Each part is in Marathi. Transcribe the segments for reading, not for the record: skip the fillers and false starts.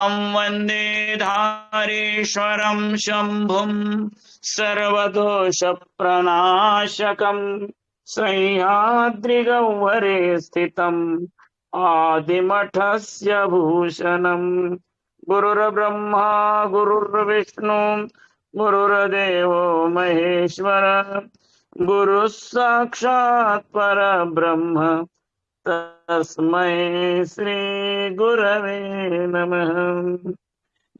वन्दे धारेश्वरं शम्भुं सर्वदोषप्रणाशकम् सह्याद्रिगह्वरे स्थितम् आदिमठस्य भूषणम् गुरुर्ब्रह्मा गुरुर्विष्णु गुरुर्देवो महेश्वर गुरुः साक्षात् परब्रह्म तस्मै श्री गुरवे नमः।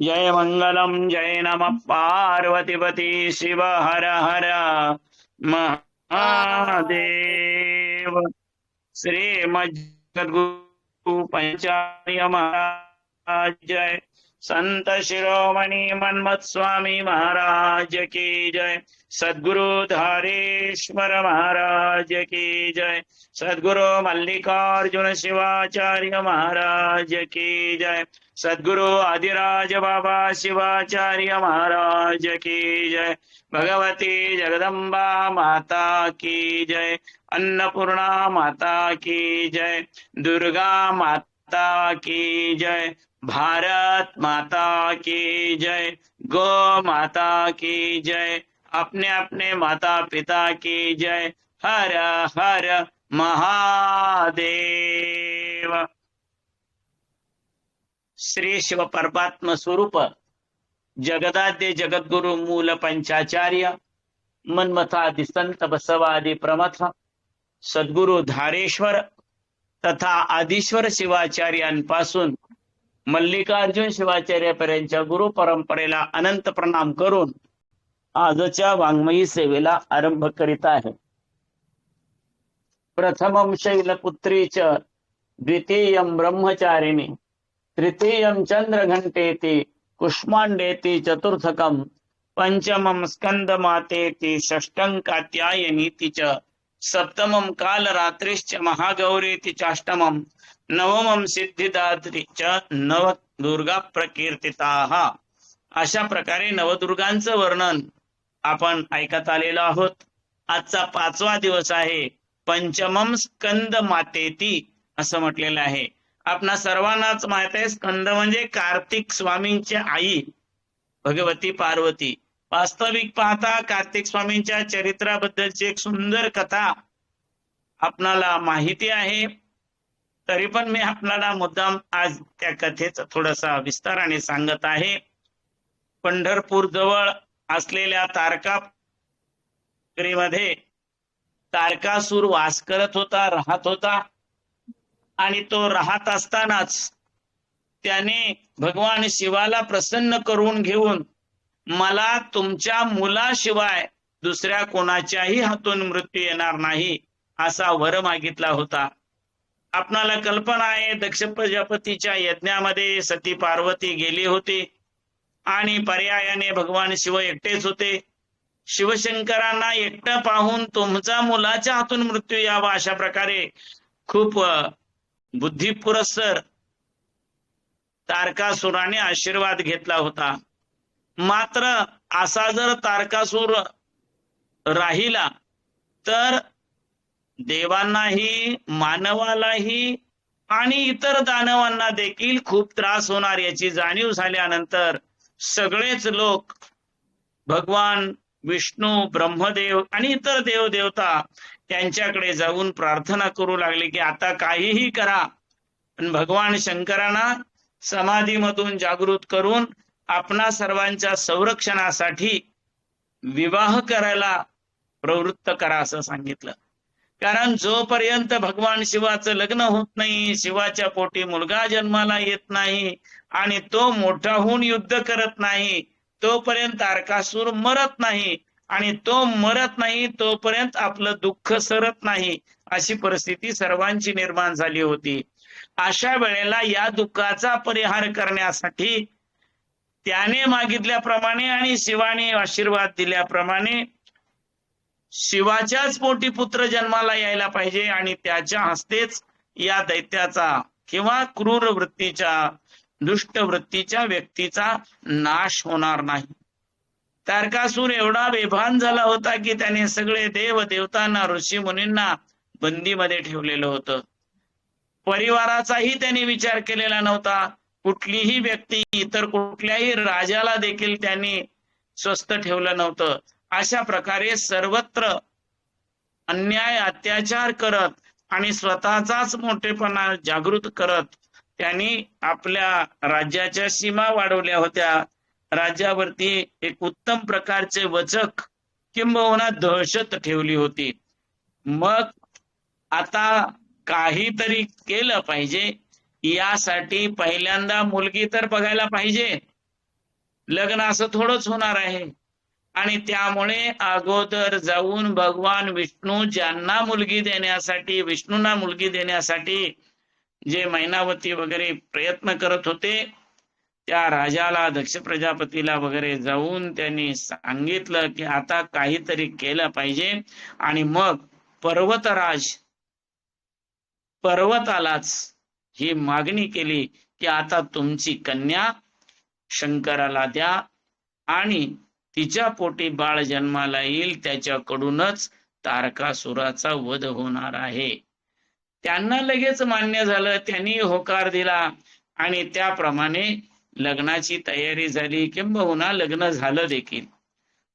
जय मंगलम जय नमः पार्वतीपति शिव हर हर महादेव। श्रीमद्गुरु पंचार्य महाराज जय। संत शिरोमणि मन्मथ स्वामी महाराज की जय। सद्गुरु धारेश्वर महाराज की जय। सद्गुरु मल्लिकार्जुन शिवाचार्य महाराज की जय। सद्गुरु आदिराज बाबा शिवाचार्य महाराज की जय। भगवती जगदम्बा माता की जय। अन्नपूर्णा माता की जय। दुर्गा माता की जय। भारत माता की जय। गो माता की जय। अपने अपने माता पिता की जय। हर हर महादेव। श्री शिव परमात्म स्वरूप जगदाद्य जगद्गुरु मूल पंचाचार्य मन्मथादि संत बसवादि प्रमथ सद्गुरु धारेश्वर तथा आदिश्वर शिवाचार्यांपासून मल्लिकार्जुन शिवाचार्यापर्यंतच्या गुरु परंपरेला अनंत प्रणाम करून आजच्या वाङ्मयी सेवेला आरंभ करीत आहे। प्रथमं शैलपुत्री च द्वितीयं ब्रह्मचारिणी तृतीयं चंद्रघंटेति कुष्मांडेति चतुर्थकं पंचमं स्कंदमातेति षष्ठं कात्यायनीति च सप्तमं कालरात्रिश्च महागौरीति चाष्टमं नवमं सिद्धिदात्री च नवदुर्गा प्रकीर्तिताः। अशा प्रकारे नवदुर्गांचं वर्णन आपण ऐकत आलेलो आहोत। आजचा 5वा दिवस आहे। पंचमम स्कंद मातेती असं म्हटलेलं आहे। आपणा सर्वांनाच माहित आहे स्कंद म्हणजे कार्तिक स्वामींची आई भगवती पार्वती। वास्तविक पाहता कार्तिक स्वामींच्या चरित्राबद्दलची एक सुंदर कथा आपणाला माहिती आहे, तरी पण मी आपल्याला मुद्दाम आज त्या कथेचा थोडासा विस्ताराने सांगत आहे। पंढरपूर जवळ असलेल्या तारकापुरीमध्ये तारकासूर वास करत होता, राहत होता। आणि तो राहत असतानाच त्याने भगवान शिवाला प्रसन्न करून घेऊन मला तुमच्या मुलाशिवाय दुसऱ्या कोणाच्याही हातून मृत्यू येणार नाही असा वर मागितला होता। आपणाला कल्पना आहे दक्ष प्रजापतीच्या यज्ञामध्ये सती पार्वती गेली होती आणि पर्यायाने भगवान शिव एकटेच होते। शिवशंकरांना एकटं पाहून तुमचा मुलाच्या हातून मृत्यू यावा अशा प्रकारे खूप बुद्धी पुरस्सर तारकासुराने आशीर्वाद घेतला होता। मात्र असा जर तारकासूर राहिला तर देवांनाही मानवालाही आणि इतर दानवांना देखील खूप त्रास होणार याची जाणीव झाल्यानंतर सगळेच लोक भगवान विष्णू ब्रह्मदेव आणि इतर देव देवता त्यांच्याकडे जाऊन प्रार्थना करू लागले की आता काहीही करा, पण भगवान शंकरांना समाधीमधून जागृत करून आपणा सर्वांच्या संरक्षणासाठी विवाह करायला प्रवृत्त करा असं सांगितलं। कारण जोपर्यंत भगवान शिवाचं लग्न होत नाही, शिवाच्या पोटी मुलगा जन्माला येत नाही आणि तो मोठा होऊन युद्ध करत नाही, तोपर्यंत तारकासूर मरत नाही आणि तो मरत नाही तोपर्यंत आपलं दुःख सरत नाही अशी परिस्थिती सर्वांची निर्माण झाली होती। अशा वेळेला या दुःखाचा परिहार करण्यासाठी त्याने मागितल्याप्रमाणे आणि शिवाने आशीर्वाद दिल्याप्रमाणे शिवाच्याच पोटी पुत्र जन्माला यायला पाहिजे आणि त्याच्या हस्तेच या दैत्याचा किंवा क्रूर वृत्तीच्या दुष्ट वृत्तीच्या व्यक्तीचा नाश होणार नाही। तारकासूर एवढा बेभान झाला होता की त्याने सगळे देव देवतांना ऋषी मुनींना बंदीमध्ये ठेवलेलं होतं। परिवाराचाही त्यांनी विचार केलेला नव्हता। कुठलीही व्यक्ती इतर कुठल्याही राजाला देखील त्यांनी स्वस्थ ठेवलं नव्हतं. अशा प्रकारे सर्वत्र अन्याय अत्याचार करत आणि स्वतःचाच मोठेपणा जागृत करत त्यांनी आपल्या राज्याच्या सीमा वाढवल्या होत्या. राज्यावरती एक उत्तम प्रकारचे वचक किंबहुना दहशत ठेवली होती. मग आता काहीतरी केलं पाहिजे, यासाठी पहिल्यांदा मुलगी तर बघायला पाहिजे. लग्न असं थोडंच होणार आहे. आणि त्यामुळे अगोदर जाऊन भगवान विष्णू ज्यांना मुलगी देण्यासाठी, विष्णूंना मुलगी देण्यासाठी जे मैनावती वगैरे प्रयत्न करत होते, त्या राजाला, दक्ष प्रजापतीला वगैरे जाऊन त्यांनी सांगितलं की आता काहीतरी केलं पाहिजे. आणि मग पर्वतालाच ही मागणी केली की आता तुमची कन्या शंकराला द्या आणि तिच्या पोटी बाळ जन्माला येईल, त्याच्याकडूनच तारकासुराचा वध होणार आहे. त्यांना लगेच मान्य झालं, त्यांनी होकार दिला आणि त्याप्रमाणे लग्नाची तयारी झाली, किंबहुना लग्न झालं देखील.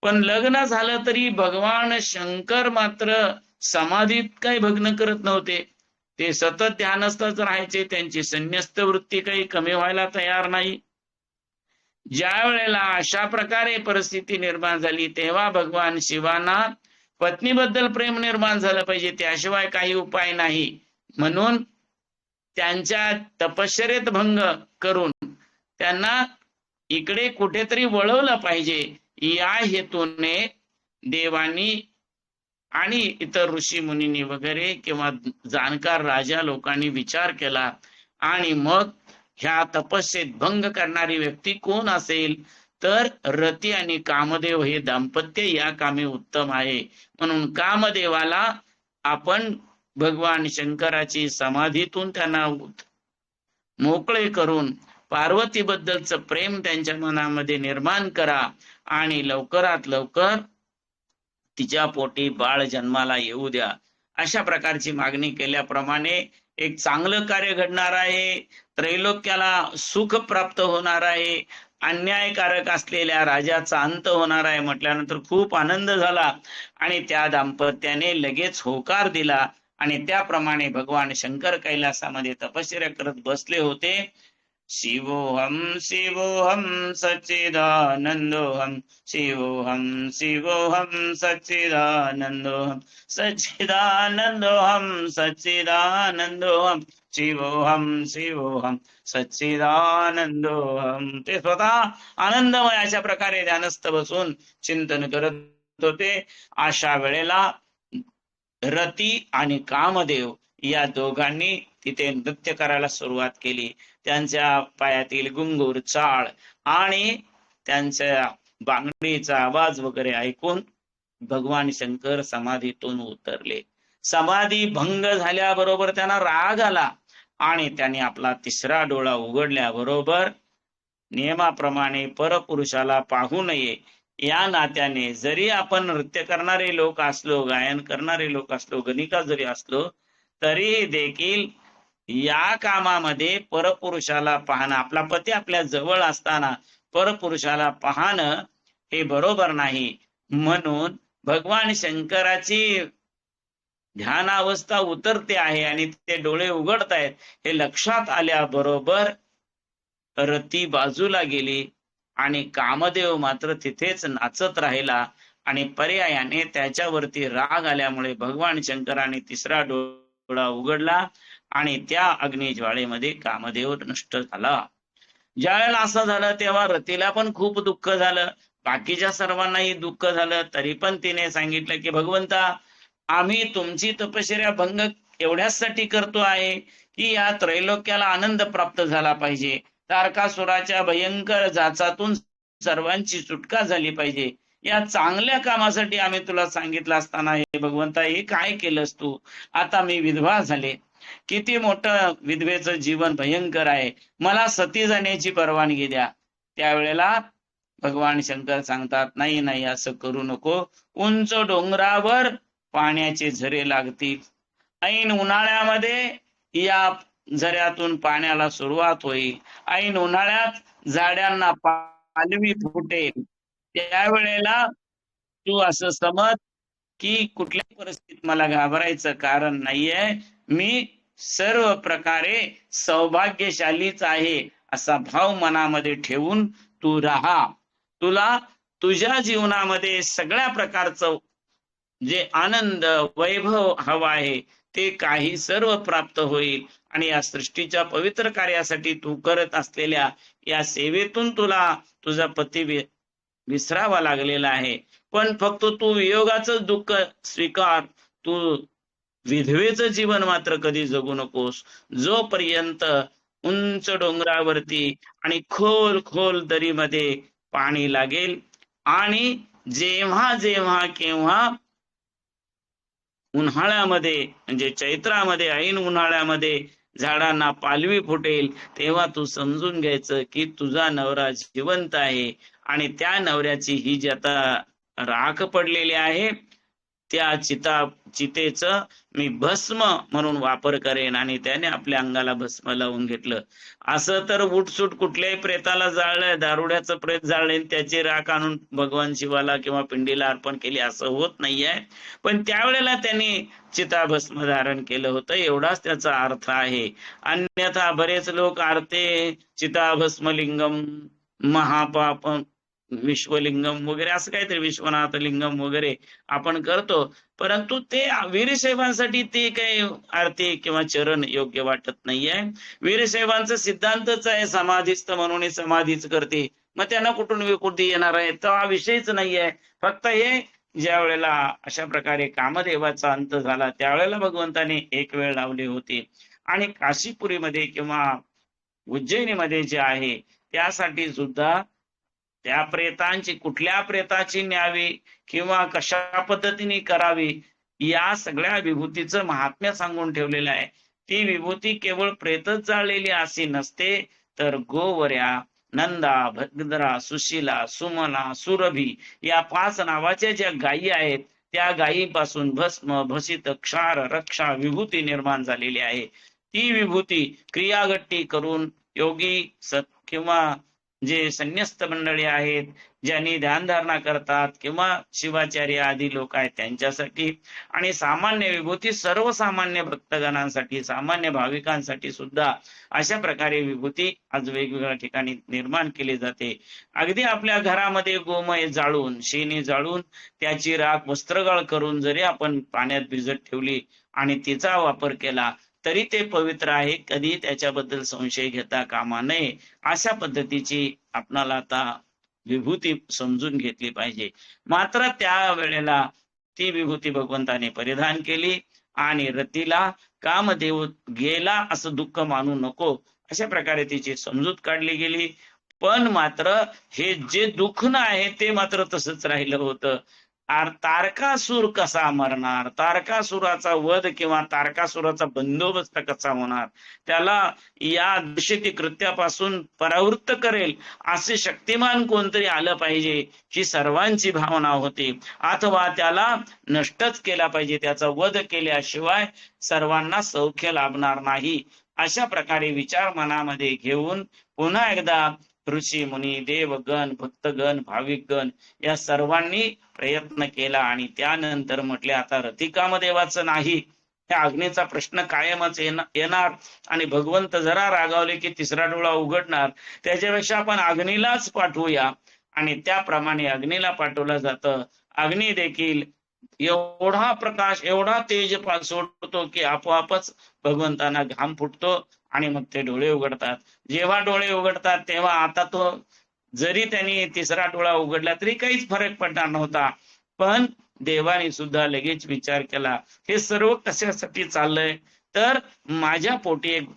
पण लग्न झालं तरी भगवान शंकर मात्र समाधीत काही भग्न करत नव्हते. ते सतत ध्यानस्थच राहायचे. त्यांची संन्यस्त वृत्ती काही कमी व्हायला तयार नाही. ज्या वेळेला अशा प्रकारे परिस्थिती निर्माण झाली, तेव्हा भगवान शिवांना पत्नीबद्दल प्रेम निर्माण झालं पाहिजे, त्याशिवाय काही उपाय नाही. म्हणून त्यांच्या तपश्चर्येत भंग करून त्यांना इकडे कुठेतरी वळवलं पाहिजे, या हेतूने देवांनी आणि इतर ऋषी मुनींनी वगैरे किंवा जाणकार राजा लोकांनी विचार केला. आणि मग ह्या तपस्येत भंग करणारी व्यक्ती कोण असेल, तर रती आणि कामदेव हे दाम्पत्य या कामी उत्तम आहे. म्हणून कामदेवाला आपण भगवान शंकराची समाधीतून त्यांना मोकळे करून पार्वतीबद्दलचं प्रेम त्यांच्या मनामध्ये निर्माण करा आणि लवकरात लवकर तिच्या पोटी बाळ जन्माला येऊ द्या. अशा प्रकारची मागणी केल्याप्रमाणे एक चांगलं कार्य घडणार आहे. त्रैलोक्याला सुख प्राप्त होणार आहे. अन्यायकारक असलेल्या राजाचा अंत होणार आहे म्हटल्यानंतर खूप आनंद झाला आणि त्या दाम्पत्याने लगेच होकार दिला. आणि त्याप्रमाणे भगवान शंकर कैलासामध्ये तपश्चर्या करत बसले होते. शिवोहम शिवोहम सच्चिदानंदोहम शिवोहम शिवोहम सच्चिदानंदोहम सच्चिदानंदोहम सच्चिदानंदोहम शिवोहम शिवोहम सच्चिदानंदोहम. ते स्वतः आनंदमय अशा प्रकारे ध्यानस्थ बसून चिंतन करत होते. अशा वेळेला रती आणि कामदेव या दोघांनी तिथे नृत्य करायला सुरुवात केली. त्यांच्या पायातील घुंगूर, चाळ आणि त्यांच्या बांगडीचा आवाज वगैरे ऐकून भगवान शंकर समाधीतून उतरले. समाधी भंग झाल्याबरोबर त्यांना राग आला आणि त्यांनी आपला तिसरा डोळा उघडल्याबरोबर नियमाप्रमाणे परपुरुषाला पाहू नये या नात्याने, जरी आपण नृत्य करणारे लोक असलो, गायन करणारे लोक असलो, गणिका जरी असलो, तरी देखील या कामामध्ये परपुरुषाला पाहणं, आपला पती आपल्या जवळ असताना परपुरुषाला पाहणं हे बरोबर नाही. म्हणून भगवान शंकराची ध्यानावस्था उतरते आहे आणि ते डोळे उघडतायत हे लक्षात आल्याबरोबर रती बाजूला गेली आणि कामदेव मात्र तिथेच नाचत राहिला. आणि पर्यायाने त्याच्यावरती राग आल्यामुळे भगवान शंकराने तिसरा डोळा उघडला आणि त्या अग्निज्वाळेमध्ये कामदेव नष्ट झाला. ज्या वेळेला असं झालं तेव्हा रतीला पण खूप दुःख झालं, बाकीच्या सर्वांनाही दुःख झालं. तरी पण तिने सांगितलं की भगवंता, आम्ही तुमची तपश्चर्या भंग एवढ्यासाठी करतो आहे की या त्रैलोक्याला आनंद प्राप्त झाला पाहिजे, तारकासुराच्या भयंकर जाचातून सर्वांची सुटका झाली पाहिजे. या चांगल्या कामासाठी आम्ही तुला सांगितलं असताना हे भगवंता हे काय केलंस तू? आता मी विधवा झाले, किती मोठं विधवेचं जीवन भयंकर आहे, मला सती जाण्याची परवानगी द्या. त्यावेळेला भगवान शंकर सांगतात, नाही नाही असं करू नको. उंच डोंगरावर पाण्याचे झरे लागतील. ऐन उन्हाळ्यामध्ये या झऱ्यातून पाण्याला सुरुवात होईल, ऐन उन्हाळ्यात झाडांना पालवी फुटेल, त्यावेळेला तू असं समज की कुठल्याही परिस्थितीत मला घाबरायचं कारण नाहीये, मी सर्व प्रकारे सौभाग्यशालीच आहे असा भाव मनामध्ये ठेवून तू राहा. तुला तुझ्या जीवनामध्ये सगळ्या प्रकारचं जे आनंद वैभव हवा आहे ते काही सर्व प्राप्त होईल आणि या सृष्टीच्या पवित्र कार्यासाठी तू करत असलेल्या या सेवेतून तुला तुझा पती विसरावा लागलेला आहे. पण फक्त तू वियोगाचं दुःख स्वीकार, तू विधवेचं जीवन मात्र कधी जगू नकोस. जोपर्यंत उंच डोंगरावरती आणि खोल खोल दरीमध्ये पाणी लागेल आणि जेव्हा जेव्हा केव्हा उन्हाळ्यामध्ये म्हणजे चैत्रामध्ये ऐन उन्हाळ्यामध्ये झाडांना पालवी फुटेल, तेव्हा तू समजून घ्यायचं की तुझा नवरा जिवंत आहे आणि त्या नवऱ्याची ही जी आता राख पडलेली आहे त्या चितेचं मी भस्म म्हणून वापर करेन आणि त्याने आपल्या अंगाला भस्म लावून घेतलं. असं तर उठसूट कुठल्याही प्रेताला जाळलंय, दारुड्याचं प्रेत जाळले त्याची राख आणून भगवान शिवाला किंवा पिंडीला अर्पण केली असं होत नाहीये. पण त्यावेळेला त्यांनी चिताभस्म धारण केलं होतं, एवढाच त्याचा अर्थ आहे. अन्यथा बरेच लोक आरते चिताभस्म लिंगम महापाप विश्वलिंगम वगैरे असं काहीतरी विश्वनाथ लिंगम वगैरे आपण करतो, परंतु ते वीरशैवांसाठी ते काही आरती किंवा चरण योग्य वाटत नाहीये. वीरशैवांचा सिद्धांतच आहे समाधीस्थ म्हणून समाधीच करते, मग त्यांना कुठून विकृती येणार आहे तर हा विषयच नाहीये. फक्त हे ज्या वेळेला अशा प्रकारे कामदेवाचा अंत झाला त्यावेळेला भगवंताने एक वेळ लावली होती आणि काशीपुरीमध्ये किंवा उज्जैनीमध्ये जे आहे त्यासाठी सुद्धा त्या प्रेतांची कुठल्या प्रेताची न्यावी किंवा कशा पद्धतीने करावी या सगळ्या विभूतीचं महात्म्य सांगून ठेवलेलं आहे. ती विभूती केवळ प्रेतच जाळलेली अशी नसते, तर गोवऱ्या, नंदा, भद्रा, सुशीला, सुमना, सुरभी या 5 नावाच्या ज्या गायी आहेत त्या गायीपासून भस्म, भसित, क्षार, रक्षा विभूती निर्माण झालेली आहे. ती विभूती क्रियागट्टी करून योगी किंवा जे संन्यस्त मंडळी आहेत ज्यांनी ध्यानधारणा करतात किंवा शिवाचार्य आदी लोक आहेत त्यांच्यासाठी आणि सामान्य विभूती सर्वसामान्य भक्तगणांसाठी सामान्य भाविकांसाठी सुद्धा अशा प्रकारे विभूती आज वेगवेगळ्या ठिकाणी निर्माण केली जाते. अगदी आपल्या घरामध्ये गोमय जाळून शेणी जाळून त्याची राख वस्त्रगाळ करून जरी आपण पाण्यात भिजत ठेवली आणि तिचा वापर केला तरी ते पवित्र आहे, कधी त्याच्याबद्दल संशय घेता कामा नये. अशा पद्धतीची आपणाला आता विभूती समजून घेतली पाहिजे. मात्र त्या वेळेला ती विभूती भगवंताने परिधान केली आणि रतीला कामदेव गेला असं दुःख मानू नको अशा प्रकारे तिची समजूत काढली गेली. पण मात्र हे जे दुःख आहे ते मात्र तसंच राहिलं होतं. तारकासूर कसा मरणार, तारकासुराचा वध किंवा तारकासुराचा बंदोबस्त कसा होणार, त्याला या दुष्यती कृत्यापासून परावृत्त करेल असे शक्तिमान कोणतरी आलं पाहिजे ही सर्वांची भावना होती, अथवा त्याला नष्टच केला पाहिजे, त्याचा वध केल्याशिवाय सर्वांना सौख्य लाभणार नाही. अशा प्रकारे विचार मनामध्ये घेऊन पुन्हा एकदा ऋषी मुनी देवगण भक्तगण भाविकगण या सर्वांनी प्रयत्न केला आणि त्यानंतर म्हटले आता रतिकामदेवाचं नाही, त्या अग्नीचा प्रश्न कायमच येणार आणि भगवंत जरा रागावले की तिसरा डोळा उघडणार, त्याच्यापेक्षा आपण अग्नीलाच पाठवूया. आणि त्याप्रमाणे अग्नीला पाठवलं जातं. अग्नी देखील एवढा प्रकाश एवढा तेज सोडतो की आपोआपच भगवंतांना घाम फुटतो आणि मग ते डोळे उघडतात. जेव्हा डोळे उघडतात तेव्हा आता तो जरी त्यांनी तिसरा डोळा उघडला तरी काहीच फरक पडणार नव्हता, पण देवाने सुद्धा लगेच विचार केला हे सर्व कशासाठी चाललंय, तर माझ्या पोटी एक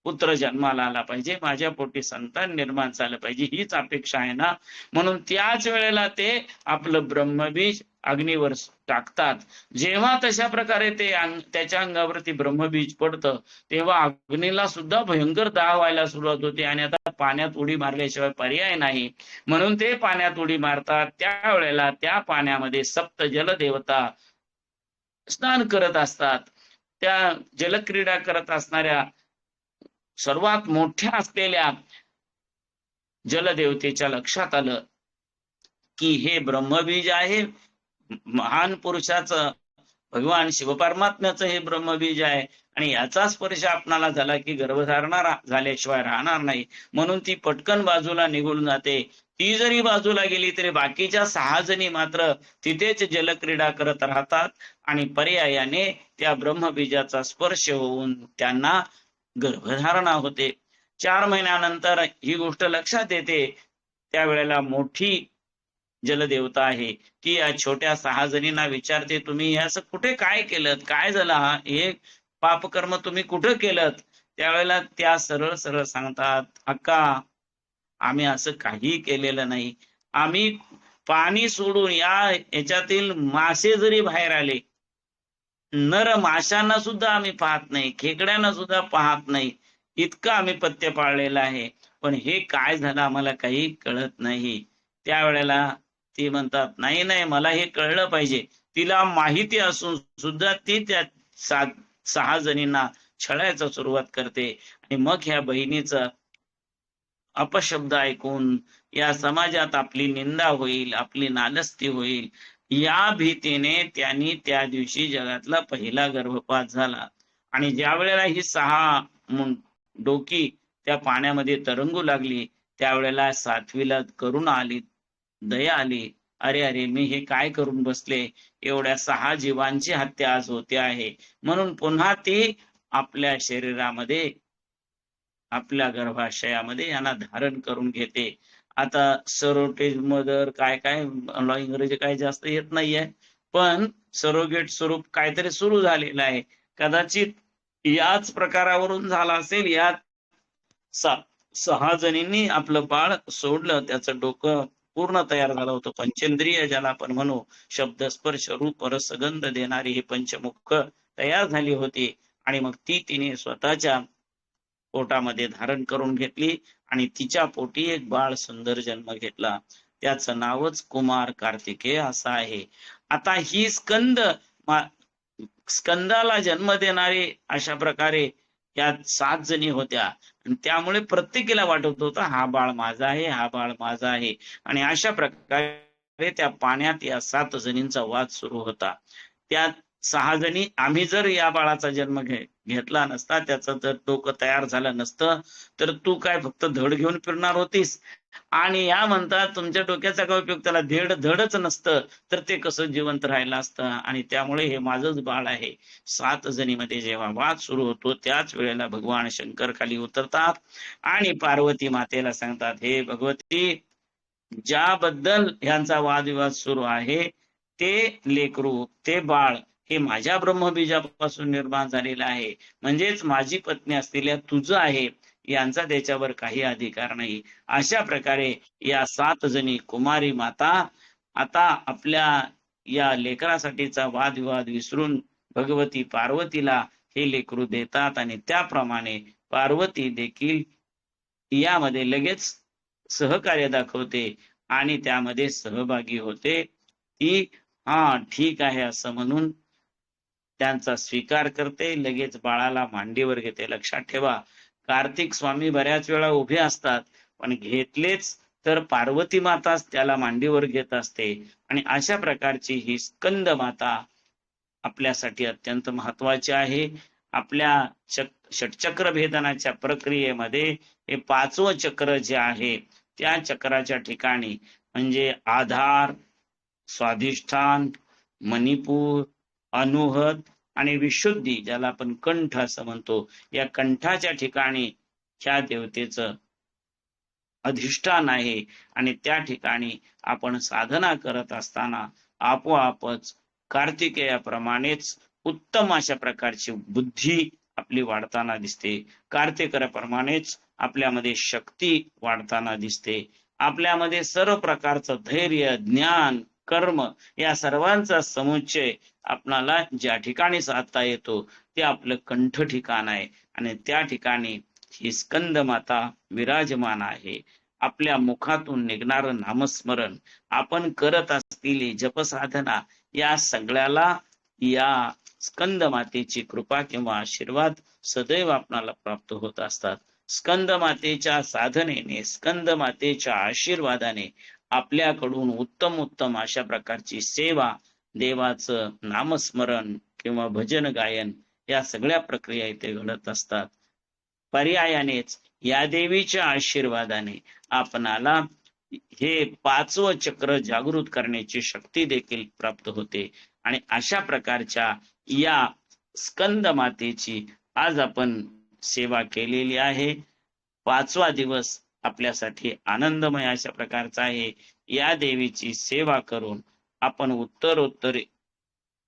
पुत्र जन्माला आला पाहिजे, माझ्या पोटी संतान निर्माण झालं पाहिजे हीच अपेक्षा आहे ना. म्हणून त्याच वेळेला ते आपलं ब्रह्मबीज अग्नीवर टाकतात. जेव्हा तशा प्रकारे ते त्याच्या अंगावरती ब्रह्मबीज पडतं तेव्हा अग्नीला सुद्धा भयंकर दाह व्हायला सुरुवात होते आणि आता पाण्यात उडी मारल्याशिवाय पर्याय नाही, म्हणून ते पाण्यात उडी मारतात. त्यावेळेला त्या पाण्यामध्ये सप्त जलदेवता स्नान करत असतात. त्या जलक्रीडा करत असणाऱ्या सर्वात मोठ्या असलेल्या जलदेवतेच्या लक्षात आलं की हे ब्रह्मबीज आहे, महान पुरुषाचं, भगवान शिवपरमात्म्याचं हे ब्रह्मबीज आहे, आणि याचा स्पर्श आपणाला झाला की गर्भधारणा झाल्याशिवाय राहणार नाही. म्हणून ती पटकन बाजूला निघून जाते. ती जरी बाजूला गेली तरी बाकीच्या 6 जणी मात्र तिथेच जलक्रीडा करत राहतात आणि पर्यायाने त्या ब्रह्मबीजाचा स्पर्श होऊन त्यांना गर्भधारणा होते. 4 महिन्यानंतर ही गोष्ट लक्षात येते. त्यावेळेला मोठी जलदेवता आहे ती या छोट्या 6 जणींना विचारते, तुम्ही असं कुठे काय केलं, काय झालं, हे पापकर्म तुम्ही कुठं केलं? त्यावेळेला त्या सरळ सरळ सांगतात, अक्का आम्ही असं काही केलेलं नाही. आम्ही पाणी सोडून याच्यातील मासे जरी बाहेर आले, नर माशांना सुद्धा आम्ही पाहत नाही, खेकड्यांना सुद्धा पाहत नाही, इतकं आम्ही पथ्य पाळलेलं आहे. पण हे काय झालं आम्हाला काही कळत नाही. त्यावेळेला ती म्हणतात, नाही नाही, मला हे कळलं पाहिजे. तिला माहिती असून सुद्धा ती त्या 6 जणींना छळायला सुरुवात करते. आणि मग ह्या बहिणीचं अपशब्द ऐकून या समाजात आपली निंदा होईल, आपली नालस्ती होईल, या भीतीने त्यांनी त्या दिवशी जगातला पहिला गर्भपात झाला. आणि ज्या वेळेला ही 6 डोकी त्या पाण्यामध्ये तरंगू लागली, त्यावेळेला 7वीला करुणा आली, दया आली. अरे अरे, मी हे काय करून बसले, एवढ्या 6 जीवांची हत्या आज होते आहे. म्हणून पुन्हा ती आपल्या शरीरामध्ये, आपल्या गर्भाशयामध्ये यांना धारण करून घेते. आता सरोगेट मदर काय काय, मला इंग्रजी काय जास्त येत नाहीये, पण सरोगेट स्वरूप काहीतरी सुरू झालेलं आहे. कदाचित याच प्रकारावरून झाला असेल. या 6 जणींनी आपलं बाळ सोडलं, त्याचं डोकं पूर्ण तयार झालं होतं. पंचेंद्रिय ज्याला आपण म्हणू, शब्द स्पर्श रूप रस गंध देणारी ही पंचमुख तयार झाली होती. आणि मग तिने स्वतःच्या पोटामध्ये धारण करून घेतली आणि तिच्या पोटी एक बाळ सुंदर जन्म घेतला. त्याचं नावच कुमार कार्तिकेय असं आहे. आता ही स्कंदाला जन्म देणारे अशा प्रकारे या 7 जणी होत्या. आणि त्यामुळे प्रत्येकीला वाटत होतं, हा बाळ माझा आहे, हा बाळ माझा आहे. आणि अशा प्रकारे त्या पाण्यात या 7 जणींचा वाद सुरू होता. त्या 6 जणी, आम्ही जर या बाळाचा जन्म घेतला नसता, त्याचं जर डोकं तयार झालं नसतं, तर तू काय फक्त धड घेऊन फिरणार होतीस? आणि या म्हणतात, तुमच्या डोक्याचा काय उपयोग, त्याला धडच नसतं तर ते कसं जिवंत राहिलं असतं. आणि त्यामुळे हे माझंच बाळ आहे. 7 जणीमध्ये जेव्हा वाद सुरू होतो, त्याच वेळेला भगवान शंकर खाली उतरतात आणि पार्वती मातेला सांगतात, हे भगवती, ज्याबद्दल यांचा वादविवाद सुरू आहे, ते लेकरू, ते बाळ हे माझ्या ब्रह्मबीजापासून निर्माण झालेलं आहे, म्हणजेच माझी पत्नी असलेल्या तुझं आहे, यांचा त्याच्यावर काही अधिकार नाही. अशा प्रकारे या 7 जणी कुमारी माता आता आपल्या या लेकरासाठीचा वादविवाद विसरून भगवती पार्वतीला हे लेकरू देतात. आणि त्याप्रमाणे पार्वती देखील यामध्ये लगेच सहकार्य दाखवते आणि त्यामध्ये सहभागी होते. ती हा ठीक आहे असं म्हणून त्यांचा स्वीकार करते, लगेच बाळाला मांडीवर घेते. लक्षात ठेवा, कार्तिक स्वामी बऱ्याच वेळा उभे असतात, पण घेतलेच तर पार्वती माताच त्याला मांडीवर घेत असते. आणि अशा प्रकारची ही स्कंद माता आपल्यासाठी अत्यंत महत्वाची आहे. आपल्या षटचक्र भेदनाच्या प्रक्रियेमध्ये हे 5वं चक्र जे आहे, त्या चक्राच्या ठिकाणी म्हणजे आधार, स्वाधिष्ठान, मणिपूर, अनुहत आणि विशुद्धी, ज्याला आपण कंठ असं म्हणतो, या कंठाच्या ठिकाणी ह्या देवतेचं अधिष्ठान आहे. आणि त्या ठिकाणी आपण साधना करत असताना आपोआपच कार्तिकेयाप्रमाणेच उत्तम अशा प्रकारची बुद्धी आपली वाढताना दिसते. कार्तिकेयाप्रमाणेच आपल्यामध्ये शक्ती वाढताना दिसते. आपल्यामध्ये सर्व प्रकारचं धैर्य, ज्ञान, कर्म या सर्वांचा समुच्चय आपणाला ज्या ठिकाणी साधता येतो, ते आपलं कंठ ठिकाण आहे. आणि त्या ठिकाणी ही स्कंद माता विराजमान आहे. आपल्या मुखातून निघणारं नामस्मरण, आपण करत असलेली जपसाधना, या सगळ्याला या स्कंद मातेची कृपा किंवा आशीर्वाद सदैव आपणाला प्राप्त होत असतात. स्कंद मातेच्या साधनेने, स्कंद मातेच्या आशीर्वादाने आपल्याकडून उत्तम उत्तम अशा प्रकारची सेवा, देवाचं नामस्मरण किंवा भजन गायन या सगळ्या प्रक्रिया इथे घडत असतात. पर्यायानेच या देवीच्या आशीर्वादाने आपणाला हे 5वं चक्र जागृत करण्याची शक्ती देखील प्राप्त होते. आणि अशा प्रकारच्या या स्कंद मातेची आज आपण सेवा केलेली आहे. 5वा दिवस आपल्यासाठी आनंदमय अशा प्रकारचा आहे. या देवीची सेवा करून आपण उत्तरोत्तर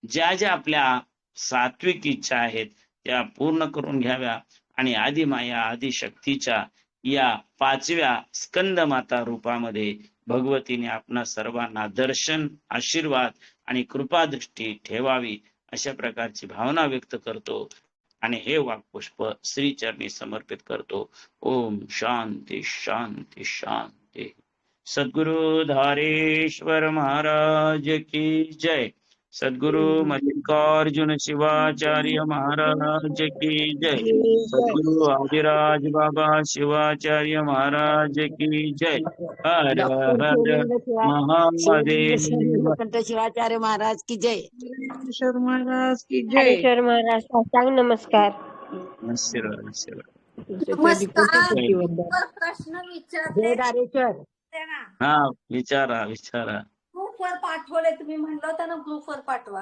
ज्या ज्या आपल्या सात्विक इच्छा आहेत त्या पूर्ण करून घ्याव्या आणि आदिमाया आदिशक्तीच्या या 5व्या स्कंद माता रूपामध्ये भगवतीने आपणा सर्वांना दर्शन, आशीर्वाद आणि कृपादृष्टी ठेवावी अशा प्रकारची भावना व्यक्त करतो आणि हे वाक्पुष्प श्रीचरणी समर्पित करतो. ओम शांती शांती शांती. सद्गुरु धारेश्वर महाराज की जय. सद्गुरु मल्लिकार्जुन शिवाचार्य महाराज की जय. सद्गुरु आदिराज बाबा शिवाचार्य महाराज की जय. हर हर महादेव. शिवाचार्य महाराज की जय. ईश्वर महाराज की जय. हरेश्वर महाराज सांग नमस्कार. आशीर्वाद आशीर्वाद. नमस्कार. प्रश्न विचारते जय धारेश्वर. ना. हा विचारा विचारा. ग्रुपवर पाठवले, तुम्ही म्हणलं होतं ना ग्रुपवर पाठवा.